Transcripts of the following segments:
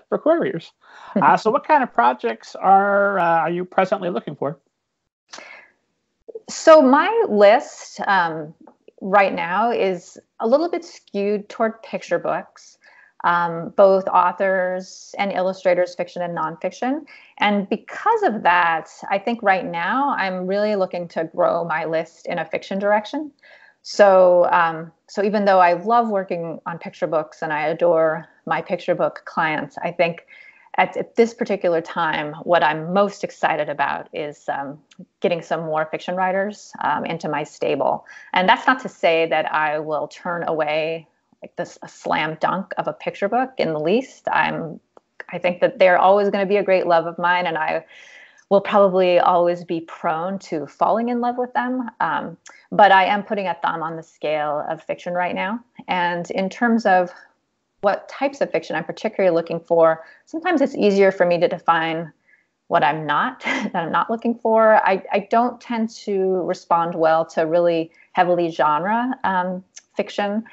for careers. So what kind of projects are you presently looking for? So my list right now is a little bit skewed toward picture books, both authors and illustrators, fiction and nonfiction. And because of that, I think right now I'm really looking to grow my list in a fiction direction. So even though I love working on picture books and I adore my picture book clients, I think at this particular time, what I'm most excited about is getting some more fiction writers into my stable. And that's not to say that I will turn away like a slam dunk of a picture book in the least. I think that they're always going to be a great love of mine, and I will probably always be prone to falling in love with them. But I am putting a thumb on the scale of fiction right now. And in terms of what types of fiction I'm particularly looking for, sometimes it's easier for me to define what I'm not, that I'm not looking for. I don't tend to respond well to really heavily genre fiction.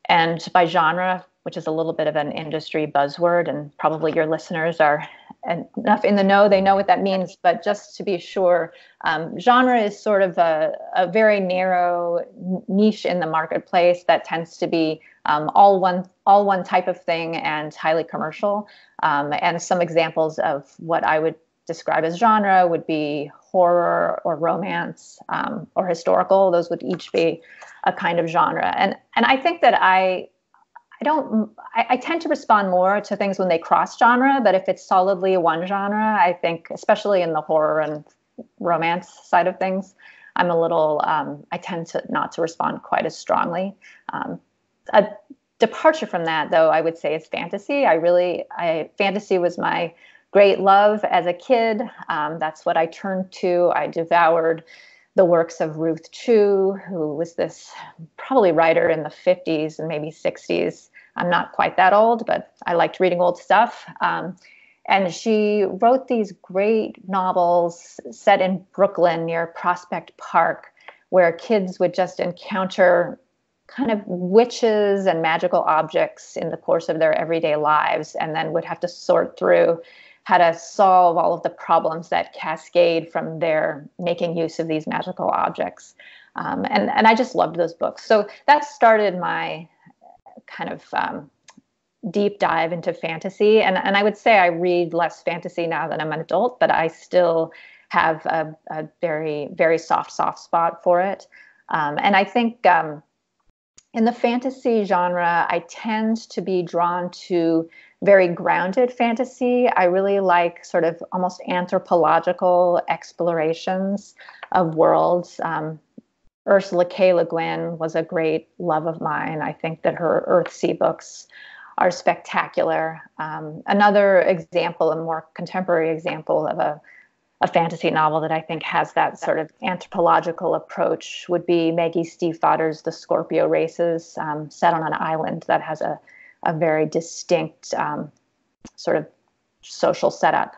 And by genre, which is a little bit of an industry buzzword, and probably your listeners are enough in the know, they know what that means. But just to be sure, genre is sort of a very narrow niche in the marketplace that tends to be all one type of thing and highly commercial. And some examples of what I would describe as genre would be horror or romance or historical. Those would each be a kind of genre. And I think that I tend to respond more to things when they cross genre, but if it's solidly one genre, I think, especially in the horror and romance side of things, I tend to not to respond quite as strongly. A departure from that, though, I would say is fantasy. Fantasy was my great love as a kid. That's what I turned to. I devoured the works of Ruth Chu, who was this probably writer in the 50s and maybe 60s. I'm not quite that old, but I liked reading old stuff. And she wrote these great novels set in Brooklyn near Prospect Park, where kids would just encounter kind of witches and magical objects in the course of their everyday lives, and then would have to sort through how to solve all of the problems that cascade from their making use of these magical objects. And I just loved those books. So that started my kind of deep dive into fantasy. And I would say I read less fantasy now that I'm an adult, but I still have a very, very soft spot for it. And I think in the fantasy genre, I tend to be drawn to very grounded fantasy. I really like sort of almost anthropological explorations of worlds. Ursula K. Le Guin was a great love of mine. I think that her Earthsea books are spectacular. Another example, a more contemporary example of a fantasy novel that I think has that sort of anthropological approach would be Maggie Stiefvater's The Scorpio Races, set on an island that has a very distinct sort of social setup.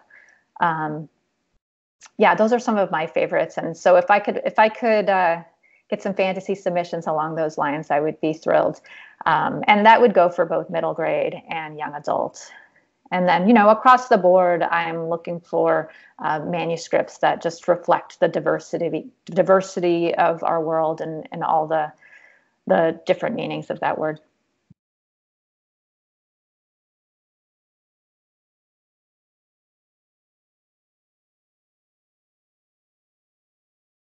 Yeah, those are some of my favorites. And so if I could get some fantasy submissions along those lines, I would be thrilled. And that would go for both middle grade and young adult. And then, across the board, I'm looking for manuscripts that just reflect the diversity of our world and all the different meanings of that word.